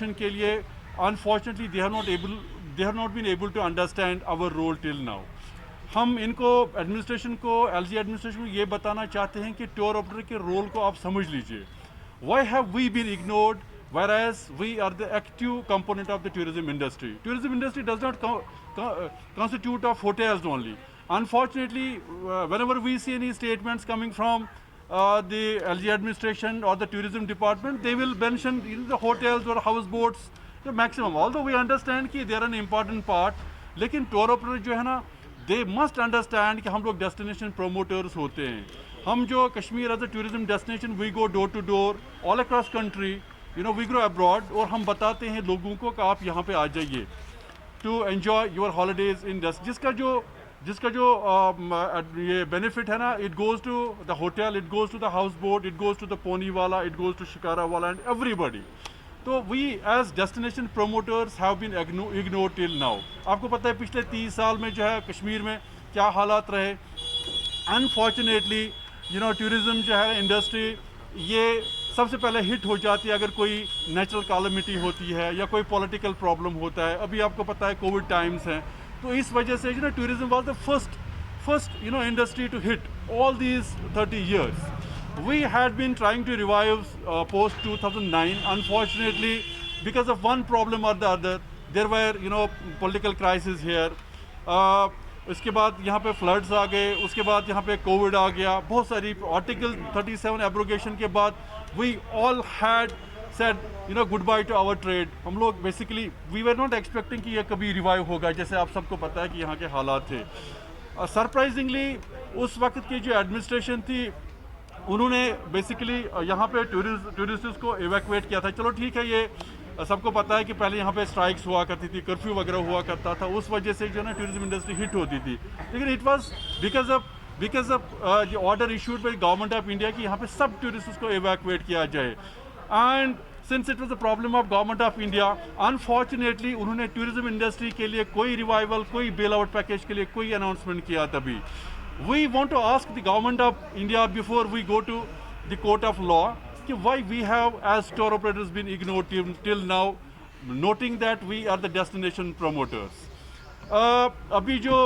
Administration के लिए unfortunately they have not been able to understand our role till now. हम इनको administration को एलजी एडमिनिस्ट्रेशन को ये बताना चाहते हैं कि टूर ऑपरेटर के रोल को आप समझ लीजिए। Why have we been ignored whereas we are the active component of the tourism industry? Tourism industry does not constitute of hotels only. Unfortunately, whenever we see any statements coming from the LG administration or the tourism department, they will mention the hotels or houseboats the maximum. Although we understand कि they are an important part, लेकिन tour operator जो है ना, they must understand कि हम लोग destination promoters होते हैं। हम जो Kashmir as a tourism destination we go door to door all across country, we grow abroad, और हम बताते हैं लोगों को कि आप यहाँ पे आ जाइए to enjoy your holidays in जिसका जो ये बेनिफिट है ना, it goes to the hotel, it goes to the houseboat, it goes to the pony वाला, इट गोज़ टू शिकारा वाला एंड एवरीबॉडी। तो we as destination promoters have been ignored till now. आपको पता है पिछले 30 साल में जो है कश्मीर में क्या हालात रहे। अनफॉर्चुनेटली टूरिज़्म जो है इंडस्ट्री ये सबसे पहले हिट हो जाती है अगर कोई नेचुरल कैलेमिटी होती है या कोई पॉलिटिकल प्रॉब्लम होता है। अभी आपको पता है कोविड टाइम्स हैं, तो इस वजह से tourism was the first industry to hit all these 30 years. We had been trying to revive post 2009. Unfortunately, because of one problem or the other, there were political crisis here. उसके बाद यहाँ पे floods आ गए, उसके बाद यहाँ पे Covid आ गया, बहुत सारी आर्टिकल 37 एब्रोगेशन के बाद we all had said goodbye to our trade. हम लोग basically we were not expecting कि ये कभी रिवाइव होगा, जैसे आप सबको पता है कि यहाँ के हालात थे। सरप्राइजिंगली उस वक्त की जो एडमिनिस्ट्रेशन थी उन्होंने बेसिकली यहाँ पे टूरिस्ट्स को एवैक्यूएट किया था। चलो ठीक है, ये सबको पता है कि पहले यहाँ पे स्ट्राइक्स हुआ करती थी, कर्फ्यू वगैरह हुआ करता था, उस वजह से जो है ना टूरिज्म इंडस्ट्री हिट होती थी। लेकिन इट वाज बिकॉज ऑफ जो order issued by government of India कि यहाँ पे सब टूरिस्ट्स को एवैक्यूएट किया जाए। And since it was the problem of government of India, unfortunately उन्होंने टूरिज्म इंडस्ट्री के लिए कोई रिवाइवल, कोई बेल आउट पैकेज के लिए कोई अनाउंसमेंट किया तभी। We want to ask the government of India before we go to the court of law कि why we have as tour operators been ignored till now, noting that we are the destination promoters. अभी जो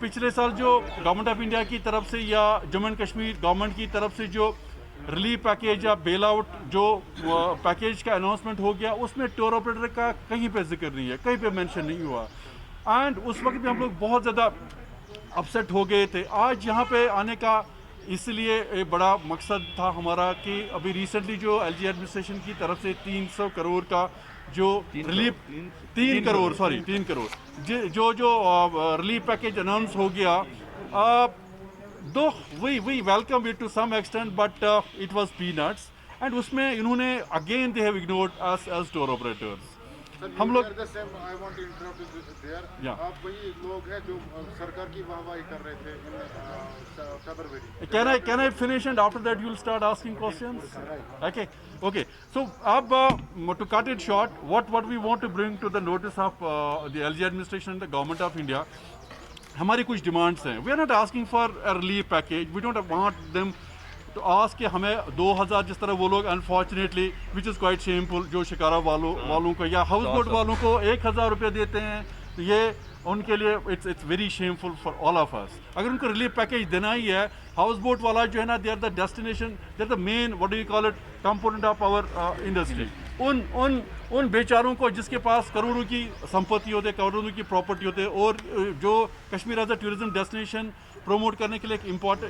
पिछले साल जो government of India की तरफ से या जम्मू एंड कश्मीर गवर्नमेंट की तरफ से जो रिलीफ पैकेज या बेल आउट जो पैकेज का अनाउंसमेंट हो गया, उसमें टूर ऑपरेटर का कहीं पे जिक्र नहीं है, कहीं पे मेंशन नहीं हुआ। एंड उस वक्त भी हम लोग बहुत ज़्यादा अपसेट हो गए थे। आज यहाँ पे आने का इसलिए एक बड़ा मकसद था हमारा कि अभी रिसेंटली जो एलजी एडमिनिस्ट्रेशन की तरफ से 300 करोड़ का जो रिलीफ 3 करोड़ जो रिलीफ पैकेज अनाउंस हो गया, though we welcome it to some extent but it was peanuts. And उसमें इन्होंने again they have ignored us as tour operators. हम लोग आप वही लोग हैं जो सरकार की वाहवाही कर रहे थे February. Can I finish and after that you will start asking questions? Okay. So to cut it short, what we want to bring to the notice of the LG administration and the government of India, हमारी कुछ demands हैं। We are not asking for a relief package. We don't want them to ask कि हमें 2000 जिस तरह वो लोग unfortunately which is quite shameful जो शिकारा वालों को या हाउस बोट वालों को 1000 रुपये देते हैं, तो ये उनके लिए it's very shameful for all of us. अगर उनको रिलीफ पैकेज देना ही है, हाउस बोट वाला जो है ना, they are the destination, they are the main what do you call it component of our industry. उन बेचारों को जिसके पास करोड़ों की संपत्ति होते, करोड़ों की प्रॉपर्टी होते, और जो Kashmir as a tourism destination promote करने के लिए एक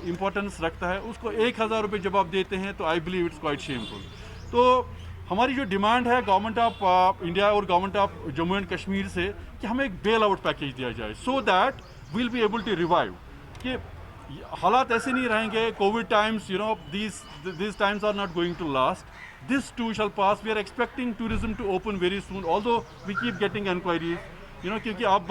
इम्पोर्टेंस रखता है, उसको 1000 रुपये जब आप देते हैं तो I believe it's quite shameful. तो हमारी जो डिमांड है गवर्नमेंट ऑफ इंडिया और government of Jammu and Kashmir से कि हमें एक बेल आउट पैकेज दिया जाए, so that we'll be able to revive. कि हालात ऐसे नहीं रहेंगे, Covid times these times are not going to last. This too shall pass. We are expecting tourism to open very soon, although we keep getting enquiries, क्योंकि अब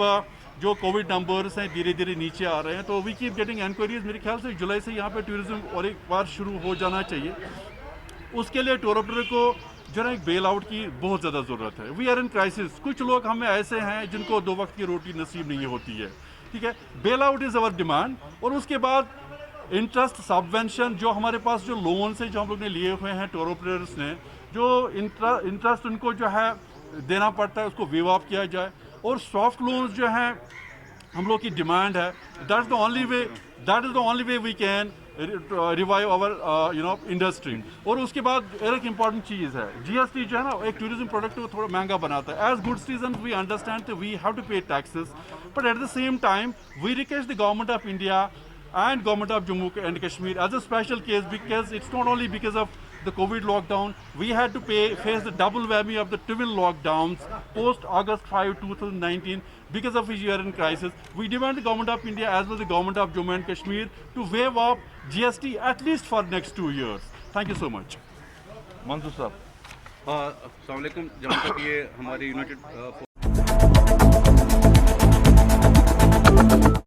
जो Covid numbers हैं धीरे धीरे नीचे आ रहे हैं, तो वी कीप गेटिंग एनक्वायरीज। मेरे ख्याल से जुलाई से यहाँ पे टूरिज्म और एक बार शुरू हो जाना चाहिए। उसके लिए टूर ऑपरेटर को जो है एक बेल आउट की बहुत ज़्यादा ज़रूरत है। We are in crisis. कुछ लोग हमें ऐसे हैं जिनको 2 वक्त की रोटी नसीब नहीं होती है, ठीक है। Bail out is our demand. और उसके बाद इंटरेस्ट सबवेंशन, जो हमारे पास जो लोन से जो हम लोग ने लिए हुए हैं टूर ऑपरेटर्स ने, जो इंटरेस्ट उनको जो है देना पड़ता है उसको वेव ऑफ किया जाए, और सॉफ्ट लोन्स जो हैं हम लोग की डिमांड है, that is the only way we can revive our industry. और उसके बाद एक इंपॉर्टेंट चीज़ है, जीएसटी जो है ना एक टूरिज्म प्रोडक्ट को थोड़ा महंगा बनाता है। As good citizen we understand we have to pay taxes, but at the same time we request the government of India and government of Jammu and Kashmir as a special case, because it's not only because of the COVID lockdown, we had to face the double whammy of the twin lockdowns post August 5, 2019, because of which we are in crisis. We demand the government of India as well as the government of Jammu and Kashmir to waive off GST at least for next 2 years. Thank you so much. मंजूर साहब। अस्सलाम वालेकुम। जहाँ तक ये हमारी United